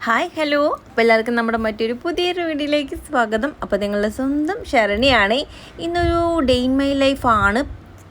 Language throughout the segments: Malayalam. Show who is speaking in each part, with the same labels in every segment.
Speaker 1: ഹായ് ഹലോ, അപ്പോൾ എല്ലാവർക്കും നമ്മുടെ മറ്റൊരു പുതിയൊരു വീഡിയോയിലേക്ക് സ്വാഗതം. അപ്പോൾ നിങ്ങളുടെ സ്വന്തം ശരണിയാണ്. ഇന്നൊരു ഡേ ഇൻ മൈ ലൈഫാണ്.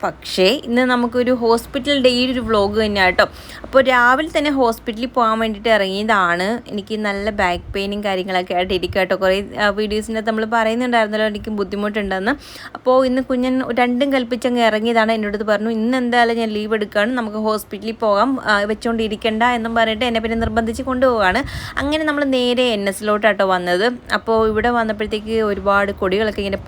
Speaker 1: പക്ഷേ ഇന്ന് നമുക്കൊരു ഹോസ്പിറ്റൽ ഡേയുടെ ഒരു വ്ളോഗ് തന്നെയാണ് കേട്ടോ. അപ്പോൾ രാവിലെ തന്നെ ഹോസ്പിറ്റലിൽ പോകാൻ വേണ്ടിയിട്ട് ഇറങ്ങിയതാണ്. എനിക്ക് നല്ല ബാക്ക് പെയിനും കാര്യങ്ങളൊക്കെ ആയിട്ട് ഇരിക്കുക കേട്ടോ. കുറേ വീഡിയോസിൻ്റെ നമ്മൾ പറയുന്നുണ്ടായിരുന്നല്ലോ എനിക്ക് ബുദ്ധിമുട്ടുണ്ടെന്ന്. അപ്പോൾ ഇന്ന് കുഞ്ഞൻ രണ്ടും കൽപ്പിച്ചങ്ങ് ഇറങ്ങിയതാണ്. എൻ്റെ അടുത്ത് പറഞ്ഞു ഇന്ന് എന്തായാലും ഞാൻ ലീവ് എടുക്കുകയാണ്, നമുക്ക് ഹോസ്പിറ്റലിൽ പോകാം, വെച്ചുകൊണ്ടിരിക്കേണ്ട എന്നും പറഞ്ഞിട്ട് എന്നെ പിന്നെ നിർബന്ധിച്ച് കൊണ്ടുപോവുകയാണ്. അങ്ങനെ നമ്മൾ നേരെ NS-ലോട്ടാട്ടോ വന്നത്. അപ്പോൾ ഇവിടെ വന്നപ്പോഴത്തേക്ക് ഒരുപാട് കൊടികളൊക്കെ ഇങ്ങനെ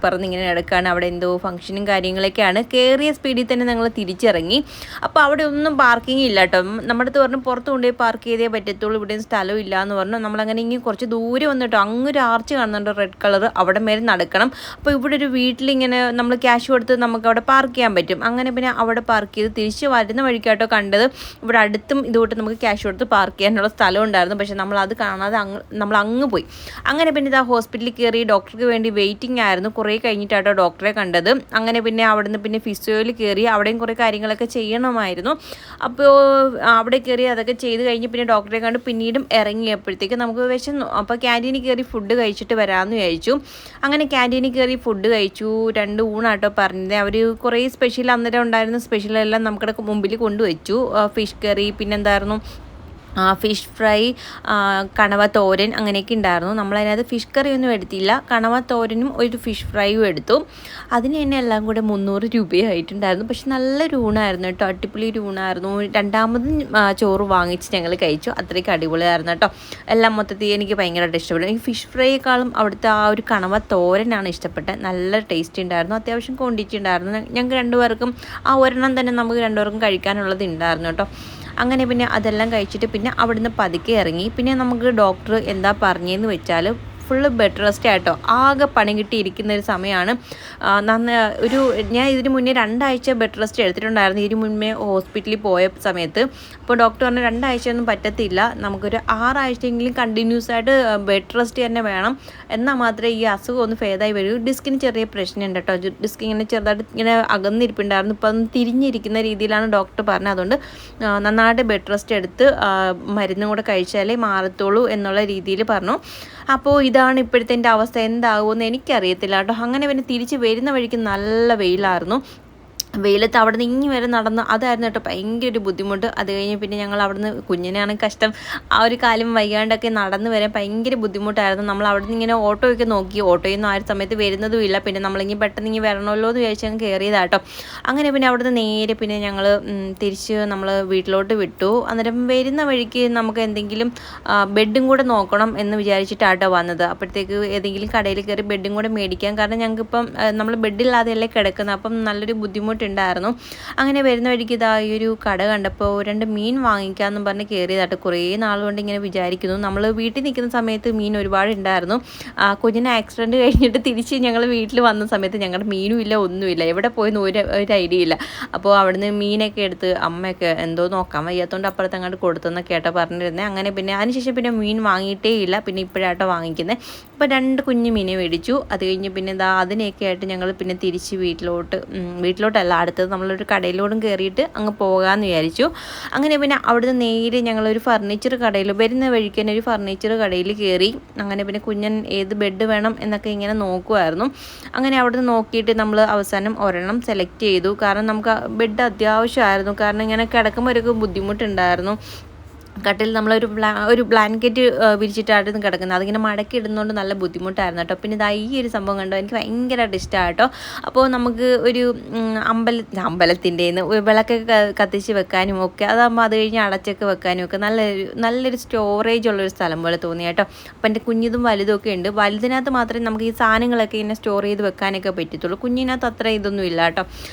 Speaker 1: പറന്ന് ഇങ്ങനെ നടക്കുകയാണ്. അവിടെ എന്തോ ഫംഗ്ഷനും കാര്യങ്ങളൊക്കെയാണ്. കയറിയ സ്പീഡിൽ തന്നെ ഞങ്ങൾ തിരിച്ചിറങ്ങി. അപ്പോൾ അവിടെ ഒന്നും പാർക്കിംഗ് ഇല്ല കേട്ടോ. നമ്മുടെ അടുത്ത് പറഞ്ഞു പുറത്ത് കൊണ്ടുപോയി പാർക്ക് ചെയ്തേ പറ്റത്തുള്ളൂ, ഇവിടെയും സ്ഥലം ഇല്ല എന്ന് പറഞ്ഞു. നമ്മളങ്ങനെ ഇങ്ങനെ കുറച്ച് ദൂരെ വന്നിട്ടോ അങ്ങൊരു ആർച്ച് കാണുന്നുണ്ട് റെഡ് കളർ, അവിടെ മേലെ നടക്കണം. അപ്പോൾ ഇവിടെ ഒരു വീട്ടിലിങ്ങനെ നമ്മൾ ക്യാഷ് കൊടുത്ത് നമുക്ക് അവിടെ പാർക്ക് ചെയ്യാൻ പറ്റും. അങ്ങനെ പിന്നെ അവിടെ പാർക്ക് ചെയ്ത് തിരിച്ച് വരുന്ന വഴിക്കാട്ടോ കണ്ടത് ഇവിടെ അടുത്തും ഇതുകൊണ്ട് നമുക്ക് ക്യാഷ് കൊടുത്ത് പാർക്ക് ചെയ്യാനുള്ള സ്ഥലം ഉണ്ടായിരുന്നു. പക്ഷേ നമ്മളത് കാണാതെ നമ്മൾ അങ്ങ് പോയി. അങ്ങനെ പിന്നെ ഇതാ ഹോസ്പിറ്റലിൽ കയറി ഡോക്ടർക്ക് വേണ്ടി വെയിറ്റിംഗ് ആയിരുന്നു. കുറേ കഴിഞ്ഞിട്ടാട്ടോ ഡോക്ടറെ കണ്ടത്. അങ്ങനെ പിന്നെ അവിടുന്ന് പിന്നെ ഫിസിയോയിൽ കയറി അവിടെയും കുറേ കാര്യങ്ങളൊക്കെ ചെയ്യണമായിരുന്നു. അപ്പോൾ അവിടെ കയറി അതൊക്കെ ചെയ്ത് കഴിഞ്ഞ് പിന്നെ ഡോക്ടറെ കണ്ട് പിന്നീടും ഇറങ്ങിയപ്പോഴത്തേക്ക് നമുക്ക് വിശന്നു. അപ്പോൾ ക്യാൻറ്റീനിൽ കയറി ഫുഡ് കഴിച്ചിട്ട് വരാമെന്ന് വിചാരിച്ചു. അങ്ങനെ ക്യാൻറ്റീനിൽ കയറി ഫുഡ് കഴിച്ചു. 2 ഊണാട്ടോ പറഞ്ഞത്. അവർ കുറേ സ്പെഷ്യൽ അന്നേരം ഉണ്ടായിരുന്ന സ്പെഷ്യലെല്ലാം നമ്മുടെ മുമ്പിൽ കൊണ്ടുവച്ചു. ഫിഷ് കറി, പിന്നെന്തായിരുന്നു ഫിഷ് ഫ്രൈ, കണവ തോരൻ, അങ്ങനെയൊക്കെ ഉണ്ടായിരുന്നു. നമ്മളതിനകത്ത് ഫിഷ് കറി ഒന്നും എടുത്തില്ല. കണവ തോരനും ഒരു ഫിഷ് ഫ്രൈയും എടുത്തു. അതിന് തന്നെ എല്ലാം കൂടെ 300 രൂപയായിട്ടുണ്ടായിരുന്നു. പക്ഷെ നല്ലൊരു ഊണായിരുന്നു കേട്ടോ, അടിപൊളി ഒരു ഊണായിരുന്നു. രണ്ടാമതും ചോറ് വാങ്ങിച്ച് ഞങ്ങൾ കഴിച്ചു. അത്രയ്ക്ക് അടിപൊളിയായിരുന്നു കേട്ടോ. എല്ലാം മൊത്തത്തിൽ എനിക്ക് ഭയങ്കരമായിട്ട് ഇഷ്ടപ്പെട്ടു. എനിക്ക് ഫിഷ് ഫ്രൈയേക്കാളും അവിടുത്തെ ആ ഒരു കണവ തോരനാണ് ഇഷ്ടപ്പെട്ടത്. നല്ല ടേസ്റ്റ് ഉണ്ടായിരുന്നു, അത്യാവശ്യം ക്വാണ്ടിറ്റി ഉണ്ടായിരുന്നു. ഞങ്ങൾക്ക് 2 പേർക്കും ആ ഒരെണ്ണം തന്നെ നമുക്ക് 2 പേർക്കും കഴിക്കാനുള്ളത് ഉണ്ടായിരുന്നു കേട്ടോ. അങ്ങനെ പിന്നെ അതെല്ലാം കഴിച്ചിട്ട് പിന്നെ അവിടുന്ന് പതുക്കെ ഇറങ്ങി. പിന്നെ നമുക്ക് ഡോക്ടർ എന്താ പറഞ്ഞതെന്ന് വെച്ചാൽ ഫുള്ള് ബെഡ് റെസ്റ്റ് ആയിട്ടോ. ആകെ പണി കിട്ടിയിരിക്കുന്ന ഒരു സമയമാണ്. ഞാൻ ഇതിന് മുന്നേ 2 ആഴ്ച ബെഡ് റെസ്റ്റ് എടുത്തിട്ടുണ്ടായിരുന്നു ഇതിന് മുന്നേ ഹോസ്പിറ്റലിൽ പോയ സമയത്ത്. അപ്പോൾ ഡോക്ടർ പറഞ്ഞു 2 ആഴ്ചയൊന്നും പറ്റത്തില്ല, നമുക്കൊരു 6 ആഴ്ചയെങ്കിലും കണ്ടിന്യൂസ് ആയിട്ട് ബെഡ് റെസ്റ്റ് തന്നെ വേണം, എന്നാൽ മാത്രമേ ഈ അസുഖം ഒന്ന് ഭേദമായി വരൂ. ഡിസ്കിന് ചെറിയ പ്രശ്നമുണ്ട് കേട്ടോ. ഡിസ്ക് ഇങ്ങനെ ചെറുതായിട്ട് ഇങ്ങനെ അകന്നിരിപ്പുണ്ടായിരുന്നു. ഇപ്പോൾ ഒന്ന് തിരിഞ്ഞിരിക്കുന്ന രീതിയിലാണ് ഡോക്ടർ പറഞ്ഞത്. അതുകൊണ്ട് നന്നായിട്ട് ബെഡ് റെസ്റ്റ് എടുത്ത് മരുന്നും കൂടെ കഴിച്ചാലേ മാറത്തുള്ളൂ എന്നുള്ള രീതിയിൽ പറഞ്ഞു. അപ്പോൾ ഇതാണ് ഇപ്പോഴത്തെ എൻ്റെ അവസ്ഥ. എന്താകുമെന്ന് എനിക്കറിയത്തില്ല കേട്ടോ. അങ്ങനെ പിന്നെ തിരിച്ച് വരുന്ന വഴിക്ക് നല്ല വെയിലായിരുന്നു. വെയിലത്ത് അവിടെ നിന്ന് ഇങ്ങി വരെ നടന്ന് അതായിരുന്നു കേട്ടോ ഭയങ്കര ഒരു ബുദ്ധിമുട്ട്. അത് കഴിഞ്ഞ് പിന്നെ ഞങ്ങൾ അവിടുന്ന്, കുഞ്ഞിനാണ് കഷ്ടം, ആ ഒരു കാലം വയ്യാണ്ടൊക്കെ നടന്ന് വരാൻ ഭയങ്കര ബുദ്ധിമുട്ടായിരുന്നു. നമ്മൾ അവിടെ നിന്ന് ഇങ്ങനെ ഓട്ടോയൊക്കെ നോക്കി, ഓട്ടോയൊന്നും ആ ഒരു സമയത്ത് വരുന്നതും ഇല്ല. പിന്നെ നമ്മളിങ്ങനെ പെട്ടെന്ന് ഇങ്ങനെ വരണമല്ലോ എന്ന് വിചാരിച്ച് ഞങ്ങൾ കയറിയതാട്ടോ. അങ്ങനെ പിന്നെ അവിടുന്ന് നേരെ പിന്നെ ഞങ്ങൾ തിരിച്ച് നമ്മൾ വീട്ടിലോട്ട് വിട്ടു. അന്നേരം വരുന്ന വഴിക്ക് നമുക്ക് എന്തെങ്കിലും ബെഡും കൂടെ നോക്കണം എന്ന് വിചാരിച്ചിട്ടാട്ടോ വന്നത്. അപ്പോഴത്തേക്ക് ഏതെങ്കിലും കടയിൽ കയറി ബെഡും കൂടെ മേടിക്കാം. കാരണം ഞങ്ങൾക്കിപ്പം നമ്മൾ ബെഡില്ലാതെയല്ലേ കിടക്കുന്നത്. അപ്പം നല്ലൊരു ബുദ്ധിമുട്ടുണ്ടായിരുന്നു. അങ്ങനെ വരുന്ന വഴിക്ക് ഇതാ ഈ ഒരു കട കണ്ടപ്പോൾ 2 മീൻ വാങ്ങിക്കാമെന്നും പറഞ്ഞ് കയറിയതായിട്ട്. കുറേ നാളുകൊണ്ട് ഇങ്ങനെ വിചാരിക്കുന്നു. നമ്മൾ വീട്ടിൽ നിൽക്കുന്ന സമയത്ത് മീൻ ഒരുപാട് ഉണ്ടായിരുന്നു. കുഞ്ഞിന് ആക്സിഡൻറ്റ് കഴിഞ്ഞിട്ട് തിരിച്ച് ഞങ്ങൾ വീട്ടിൽ വന്ന സമയത്ത് ഞങ്ങളുടെ മീനും ഇല്ല, ഒന്നുമില്ല, എവിടെ പോയെന്ന് ഒരു ഐഡിയ ഇല്ല. അപ്പോൾ അവിടുന്ന് മീനൊക്കെ എടുത്ത് അമ്മയൊക്കെ എന്തോ നോക്കാൻ വയ്യാത്തതുകൊണ്ട് അപ്പുറത്തങ്ങോട്ട് കൊടുത്തെന്നൊക്കെ കേട്ടോ പറഞ്ഞിരുന്നത്. അങ്ങനെ പിന്നെ അതിനുശേഷം പിന്നെ മീൻ വാങ്ങിയിട്ടേ ഇല്ല. പിന്നെ ഇപ്പോഴാട്ടോ വാങ്ങിക്കുന്നത്. അപ്പോൾ 2 കുഞ്ഞു മീനെ മേടിച്ചു. അത് കഴിഞ്ഞ് പിന്നെ ഇതാ അതിനെയൊക്കെ ആയിട്ട് ഞങ്ങൾ പിന്നെ തിരിച്ച് വീട്ടിലോട്ടല്ല, അടുത്തത് നമ്മളൊരു കടയിലോട്ടും കയറിയിട്ട് അങ്ങ് പോകാമെന്ന് വിചാരിച്ചു. അങ്ങനെ പിന്നെ അവിടുന്ന് നേരെ ഞങ്ങളൊരു ഫർണിച്ചർ കടയിൽ, വരുന്ന വഴിക്ക് തന്നെ ഒരു ഫർണിച്ചർ കടയിൽ കയറി. അങ്ങനെ പിന്നെ കുഞ്ഞൻ ഏത് ബെഡ് വേണം എന്നൊക്കെ ഇങ്ങനെ നോക്കുമായിരുന്നു. അങ്ങനെ അവിടുന്ന് നോക്കിയിട്ട് നമ്മൾ അവസാനം ഒരെണ്ണം സെലക്ട് ചെയ്തു. കാരണം നമുക്ക് ബെഡ് അത്യാവശ്യമായിരുന്നു. കാരണം ഇങ്ങനെ കിടക്കുമ്പോൾ ഒരു ബുദ്ധിമുട്ടുണ്ടായിരുന്നു. കട്ടിൽ നമ്മളൊരു ബ്ലാങ്കറ്റ് വിരിച്ചിട്ടായിരുന്നു കിടക്കുന്നത്. അതിങ്ങനെ മടക്കി ഇടുന്നതുകൊണ്ട് നല്ല ബുദ്ധിമുട്ടായിരുന്നു കേട്ടോ. പിന്നെ ഇതാ ഈ ഒരു സംഭവം കണ്ടോ, എനിക്ക് ഭയങ്കരമായിട്ട് ഇഷ്ടമാണ് കേട്ടോ. അപ്പോൾ നമുക്ക് ഒരു അമ്പലത്തിൻ്റെ വിളക്കൊക്കെ കത്തിച്ച് വെക്കാനും ഒക്കെ, അതാകുമ്പോൾ അത് കഴിഞ്ഞ് അടച്ചൊക്കെ വെക്കാനും ഒക്കെ നല്ലൊരു സ്റ്റോറേജ് ഉള്ളൊരു സ്ഥലം പോലെ തോന്നി കേട്ടോ. അപ്പോൾ എൻ്റെ കുഞ്ഞിതും വലുതും ഒക്കെ ഉണ്ട്. വലുതിനകത്ത് മാത്രമേ നമുക്ക് ഈ സാധനങ്ങളൊക്കെ ഇങ്ങനെ സ്റ്റോർ ചെയ്ത് വെക്കാനൊക്കെ പറ്റത്തുള്ളൂ. കുഞ്ഞിനകത്ത് അത്ര ഇതൊന്നും ഇല്ല കേട്ടോ.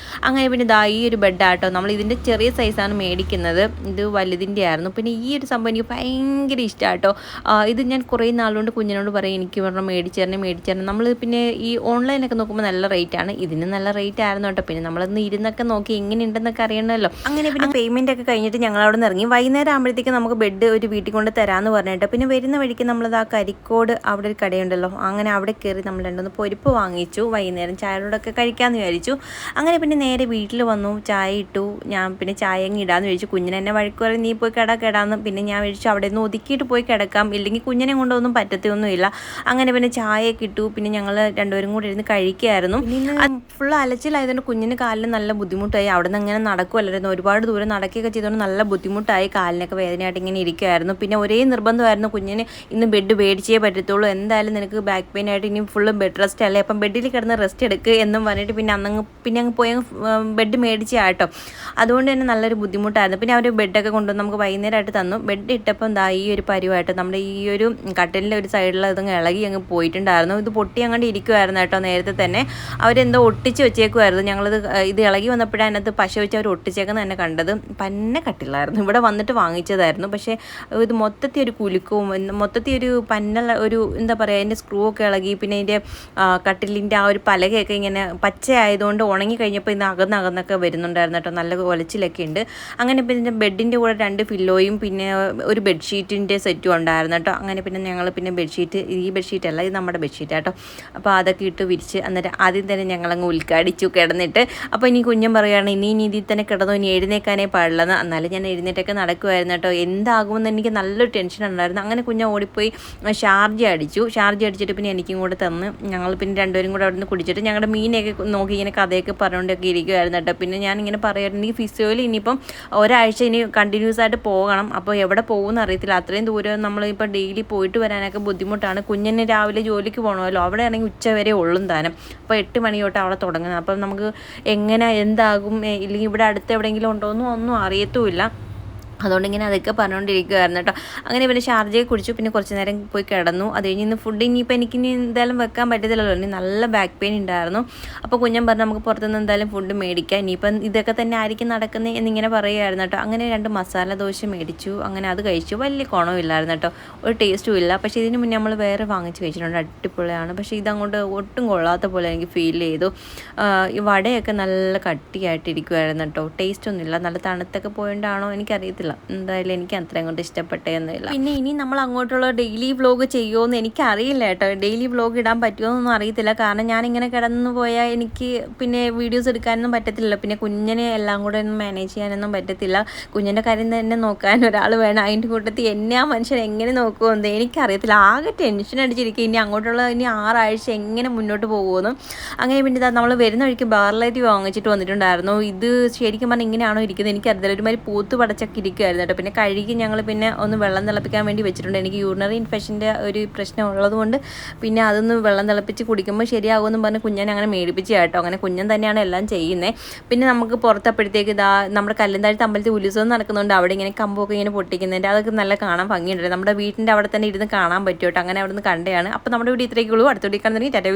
Speaker 1: അങ്ങനെ പിന്നെ ഇതാ ഈ ഒരു ബെഡാട്ടോ. നമ്മൾ ഇതിൻ്റെ ചെറിയ സൈസാണ് മേടിക്കുന്നത്, ഇത് വലുതിൻ്റെ ആയിരുന്നു. പിന്നെ ഈ ഒരു സംഭവം എനിക്ക് ഭയങ്കര ഇഷ്ടമാണ് കേട്ടോ. ഇത് ഞാൻ കുറേ നാളുകൊണ്ട് കുഞ്ഞിനോട് പറയും എനിക്ക് പറഞ്ഞാൽ മേടിച്ചു നമ്മൾ പിന്നെ ഈ ഓൺലൈനൊക്കെ നോക്കുമ്പോൾ നല്ല റേറ്റാണ്, ഇതിന് നല്ല റേറ്റ് ആയിരുന്നു കേട്ടോ. പിന്നെ നമ്മളൊന്ന് ഇരുന്നൊക്കെ നോക്കി എങ്ങനെയുണ്ടെന്നൊക്കെ അറിയണമല്ലോ. അങ്ങനെ പിന്നെ പേയ്മെൻ്റ് ഒക്കെ കഴിഞ്ഞിട്ട് ഞങ്ങൾ അവിടെ നിന്ന് ഇറങ്ങി. വൈകുന്നേരം ആകുമ്പോഴത്തേക്ക് നമുക്ക് ബെഡ് ഒരു വീട്ടിൽ കൊണ്ട് തരാമെന്ന് പറഞ്ഞിട്ട് പിന്നെ വരുന്ന വഴിക്ക് നമ്മളത് ആ കരിക്കോട് അവിടെ ഒരു കടയുണ്ടല്ലോ, അങ്ങനെ അവിടെ കയറി നമ്മൾ 2 പൊരിപ്പ് വാങ്ങിച്ചു. വൈകുന്നേരം ചായയോടൊക്കെ കഴിക്കാമെന്ന് വിചാരിച്ചു. അങ്ങനെ പിന്നെ നേരെ വീട്ടിൽ വന്നു, ചായ ഇട്ടു. ഞാൻ പിന്നെ ചായ അങ്ങ് ഇടാമെന്ന് വിചാരിച്ചു. കുഞ്ഞിനെ എന്നെ വഴക്ക് പറയും നീ പോയി കെടാന്ന് പിന്നെ ഞാൻ വിളിച്ചു അവിടെ നിന്ന് ഒതുക്കിയിട്ട് പോയി കിടക്കാം, ഇല്ലെങ്കിൽ കുഞ്ഞിനെ കൊണ്ടൊന്നും പറ്റത്തൊന്നുമില്ല. അങ്ങനെ പിന്നെ ചായയൊക്കെ ഇട്ടു. പിന്നെ ഞങ്ങൾ രണ്ടുപേരും കൂടെ ഇരുന്ന് കഴിക്കുകയായിരുന്നു. പിന്നെ ഫുൾ അലച്ചിലായതുകൊണ്ട് കുഞ്ഞിന് കാലിന് നല്ല ബുദ്ധിമുട്ടായി. അവിടെ നിന്ന് ഇങ്ങനെ നടക്കുമല്ലായിരുന്നു, ഒരുപാട് ദൂരം നടക്കുകയൊക്കെ ചെയ്തുകൊണ്ട് നല്ല ബുദ്ധിമുട്ടായി, കാലിനൊക്കെ വേദനയായിട്ട് ഇങ്ങനെ ഇരിക്കുമായിരുന്നു. പിന്നെ ഒരേ നിർബന്ധമായിരുന്നു കുഞ്ഞിന് ഇന്ന് ബെഡ് മേടിച്ചേ പറ്റത്തുള്ളൂ, എന്തായാലും നിനക്ക് ബാക്ക് പെയിൻ ആയിട്ട് ഇനി ഫുള്ള് ബെഡ് റെസ്റ്റ് അല്ലേ, അപ്പം ബെഡിൽ കിടന്ന് റെസ്റ്റ് എടുക്കുക എന്നും പറഞ്ഞിട്ട് പിന്നെ അങ്ങ് പോയി ബെഡ് മേടിച്ചാട്ടോ. അതുകൊണ്ട് തന്നെ നല്ലൊരു ബുദ്ധിമുട്ടായിരുന്നു. പിന്നെ അവർ ബെഡൊക്കെ കൊണ്ടുവന്ന് നമുക്ക് വൈകുന്നേരമായിട്ട് തന്നു. ബെഡ് ഇട്ടപ്പം ദാ ഈ ഒരു പരിവായിട്ട് നമ്മുടെ ഈ ഒരു കട്ടിലിൻ്റെ ഒരു സൈഡിൽ ഇതങ്ങ് ഇളകി അങ്ങ് പോയിട്ടുണ്ടായിരുന്നു. ഇത് പൊട്ടി അങ്ങോട്ട് ഇരിക്കുമായിരുന്നു കേട്ടോ. നേരത്തെ തന്നെ അവരെന്തോ ഒട്ടിച്ച് വെച്ചേക്കുമായിരുന്നു. ഇത് ഇളകി വന്നപ്പോഴാണ് അതിനകത്ത് പശ വെച്ച് അവർ ഒട്ടിച്ചേക്കുന്ന തന്നെ കണ്ടത്. പന്ന കട്ടിലായിരുന്നു, ഇവിടെ വന്നിട്ട് വാങ്ങിച്ചതായിരുന്നു. പക്ഷേ ഇത് മൊത്തത്തിൽ ഒരു കുലുക്കവും മൊത്തത്തിൽ ഒരു ഒരു എന്താ പറയുക, അതിൻ്റെ സ്ക്രൂ ഒക്കെ ഇളകി. പിന്നെ അതിൻ്റെ കട്ടിലിൻ്റെ ആ ഒരു പലകയൊക്കെ ഇങ്ങനെ പച്ചയായതുകൊണ്ട് ഉണങ്ങി കഴിഞ്ഞപ്പോൾ ഇന്ന് അകന്നൊക്കെ വരുന്നുണ്ടായിരുന്നു കേട്ടോ. നല്ല ഒലച്ചിലൊക്കെ ഉണ്ട്. അങ്ങനെ പിന്നെ ബെഡിൻ്റെ കൂടെ 2 പില്ലോയും പിന്നെ ഒരു ബെഡ്ഷീറ്റിൻ്റെ സെറ്റും ഉണ്ടായിരുന്നു കേട്ടോ. അങ്ങനെ പിന്നെ ഞങ്ങൾ പിന്നെ ബെഡ്ഷീറ്റ്, ഈ ബെഡ്ഷീറ്റ് അല്ല, ഇത് നമ്മുടെ ബെഡ്ഷീറ്റ് കേട്ടോ. അപ്പോൾ അതൊക്കെ ഇട്ട് വിരിച്ച് അന്നേരം ആദ്യം തന്നെ ഞങ്ങളങ്ങ് ഉൽക്കാടിച്ചു കിടന്നിട്ട്. അപ്പോൾ ഇനി കുഞ്ഞൻ പറയുകയാണ് ഇനി ഇതിൽ തന്നെ കിടന്നു, ഇനി എഴുന്നേക്കാനേ പാടില്ലെന്ന്. എന്നാലും ഞാൻ എഴുന്നേറ്റൊക്കെ നടക്കുമായിരുന്നു കേട്ടോ. എന്താകുമെന്ന് എനിക്ക് നല്ലൊരു ടെൻഷൻ ഉണ്ടായിരുന്നു. അങ്ങനെ കുഞ്ഞൻ ഓടിപ്പോയി ഷാർജ അടിച്ചിട്ട് പിന്നെ എനിക്കും കൂടെ തന്ന് ഞങ്ങൾ പിന്നെ രണ്ടുപേരും കൂടെ അവിടെ നിന്ന് കുടിച്ചിട്ട് ഞങ്ങളുടെ മീനെയൊക്കെ നോക്കി ഇങ്ങനെ കഥയൊക്കെ പറഞ്ഞുകൊണ്ടൊക്കെ ഇരിക്കുമായിരുന്നു കേട്ടോ. പിന്നെ ഞാൻ ഇങ്ങനെ പറയാറുണ്ട്, എനിക്ക് ഫിസിയോയിൽ ഇനിയിപ്പം ഒരാഴ്ച ഇനി കണ്ടിന്യൂസ് ആയിട്ട് പോകണം. അപ്പോൾ എവിടെ പോകുമെന്ന് അറിയത്തില്ല, അത്രയും ദൂരം നമ്മളിപ്പോൾ ഡെയിലി പോയിട്ട് വരാനൊക്കെ ബുദ്ധിമുട്ടാണ്. കുഞ്ഞിന് രാവിലെ ജോലിക്ക് പോകണമല്ലോ, അവിടെ ആണെങ്കിൽ ഉച്ച വരെ ഉള്ളും താനും. അപ്പോൾ 8 മണി തൊട്ട് അവിടെ തുടങ്ങുന്നത്. അപ്പം നമുക്ക് എങ്ങനെ എന്താകും, ഇല്ലെങ്കിൽ ഇവിടെ അടുത്ത് എവിടെയെങ്കിലും ഉണ്ടോ എന്നും ഒന്നും അറിയത്തുമില്ല. അതുകൊണ്ട് ഇങ്ങനെ അതൊക്കെ പറഞ്ഞുകൊണ്ടിരിക്കുമായിരുന്നു കേട്ടോ. അങ്ങനെ പിന്നെ ഷാർജയെ കുടിച്ചു. പിന്നെ കുറച്ച് നേരം പോയി കിടന്നു. അത് കഴിഞ്ഞ് ഇന്ന് ഫുഡ് ഇനിയിപ്പോൾ എനിക്കിനി എന്തായാലും വെക്കാൻ പറ്റത്തില്ലല്ലോ, ഇനി നല്ല ബാക്ക് പെയിൻ ഉണ്ടായിരുന്നു. അപ്പോൾ കുഞ്ഞൻ പറഞ്ഞു നമുക്ക് പുറത്തുനിന്ന് എന്തായാലും ഫുഡ് മേടിക്കാം, ഇനിയിപ്പം ഇതൊക്കെ തന്നെ ആയിരിക്കും നടക്കുന്നത് എന്നിങ്ങനെ പറയുമായിരുന്നു കേട്ടോ. അങ്ങനെ 2 മസാല ദോശ മേടിച്ചു. അങ്ങനെ അത് കഴിച്ചു. വലിയ ഗുണമില്ലായിരുന്നു കേട്ടോ, ഒരു ടേസ്റ്റും ഇല്ല. പക്ഷേ ഇതിന് മുന്നേ നമ്മൾ വേറെ വാങ്ങിച്ച് കഴിച്ചിട്ടുണ്ട്, അടിപൊളിയാണ്. പക്ഷേ ഇതങ്ങോട്ട് ഒട്ടും കൊള്ളാത്ത പോലെ എനിക്ക് ഫീൽ ചെയ്തു. ഈ വടയൊക്കെ നല്ല കട്ടിയായിട്ടിരിക്കുമായിരുന്നു കേട്ടോ, ടേസ്റ്റ് ഒന്നുമില്ല. നല്ല തണുത്തൊക്കെ പോയിട്ടാണോ എനിക്കറിയത്തില്ല, എന്തായാലും എനിക്ക് അത്രയും കൊണ്ട് ഇഷ്ടപ്പെട്ടതൊന്നുമില്ല. പിന്നെ ഇനി നമ്മൾ അങ്ങോട്ടുള്ള ഡെയിലി വ്ലോഗ് ചെയ്യുമോയെന്ന് എനിക്കറിയില്ല കേട്ടോ. ഡെയിലി വ്ലോഗ് ഇടാൻ പറ്റുമോയെന്നൊന്നും അറിയത്തില്ല. കാരണം ഞാനിങ്ങനെ കിടന്നു പോയാൽ എനിക്ക് പിന്നെ വീഡിയോസ് എടുക്കാനൊന്നും പറ്റത്തില്ല. പിന്നെ കുഞ്ഞിനെ എല്ലാം കൂടെ ഒന്നും മാനേജ് ചെയ്യാനൊന്നും പറ്റത്തില്ല. കുഞ്ഞിൻ്റെ കാര്യം തന്നെ നോക്കാൻ ഒരാൾ വേണം. അതിൻ്റെ കൂട്ടത്തിൽ എന്നെ ആ മനുഷ്യൻ എങ്ങനെ നോക്കുമെന്ന് എനിക്കറിയത്തില്ല. ആകെ ടെൻഷൻ അടിച്ചിരിക്കുക, ഇനി അങ്ങോട്ടുള്ള ഇനി 6 ആഴ്ച എങ്ങനെ മുന്നോട്ട് പോകുമെന്ന്. അങ്ങനെ പിന്നെ നമ്മൾ വരുന്ന വഴിക്ക് ബാർലൈറ്റ് വാങ്ങിച്ചിട്ട് വന്നിട്ടുണ്ടായിരുന്നു. ഇത് ശരിക്കും പറഞ്ഞാൽ ഇങ്ങനെയാണോ ഇരിക്കുന്നത് എനിക്കറിയത്തില്ല, ഒരുമാതിരി പൂത്ത് പടച്ചൊക്കെ ഇരിക്കുമായിരുന്നു കേട്ടോ. പിന്നെ കഴുകി ഞങ്ങൾ പിന്നെ ഒന്ന് വെള്ളം തിളപ്പിക്കാൻ വേണ്ടി വെച്ചിട്ടുണ്ട്. എനിക്ക് യൂറിനറി ഇൻഫെക്ഷൻ്റെ ഒരു പ്രശ്നം ഉള്ളതുകൊണ്ട് പിന്നെ അതൊന്ന് വെള്ളം തിളപ്പിച്ച് കുടിക്കുമ്പോൾ ശരിയാകുമെന്ന് പറഞ്ഞ് കുഞ്ഞൻ അങ്ങനെ മേടിപ്പിച്ച് കേട്ടോ. അങ്ങനെ കുഞ്ഞൻ തന്നെയാണ് എല്ലാം ചെയ്യുന്നത്. പിന്നെ നമുക്ക് പുറത്തപ്പോഴത്തേക്ക് ഇതാ നമ്മുടെ കല്ലന്താഴത്ത് അമ്പലത്തിൽ ഉത്സവം നടക്കുന്നുണ്ട്. അവിടെ ഇങ്ങനെ കമ്പൊക്കെ ഇങ്ങനെ പൊട്ടിക്കുന്നുണ്ട്. അതൊക്കെ നല്ല കാണാൻ ഭംഗിയുണ്ട്. നമ്മുടെ വീട്ടിൻ്റെ അവിടെ തന്നെ ഇരുന്ന് കാണാൻ പറ്റും കേട്ടോ. അങ്ങനെ അവിടെ നിന്ന് കണ്ടതാണ്. അപ്പോൾ നമ്മുടെ വീട് ഇത്രയൊക്കെ ഉള്ളൂ. അടുത്ത വീഡിയോ കാണുന്നുണ്ടെങ്കിൽ ടാറ്റാ.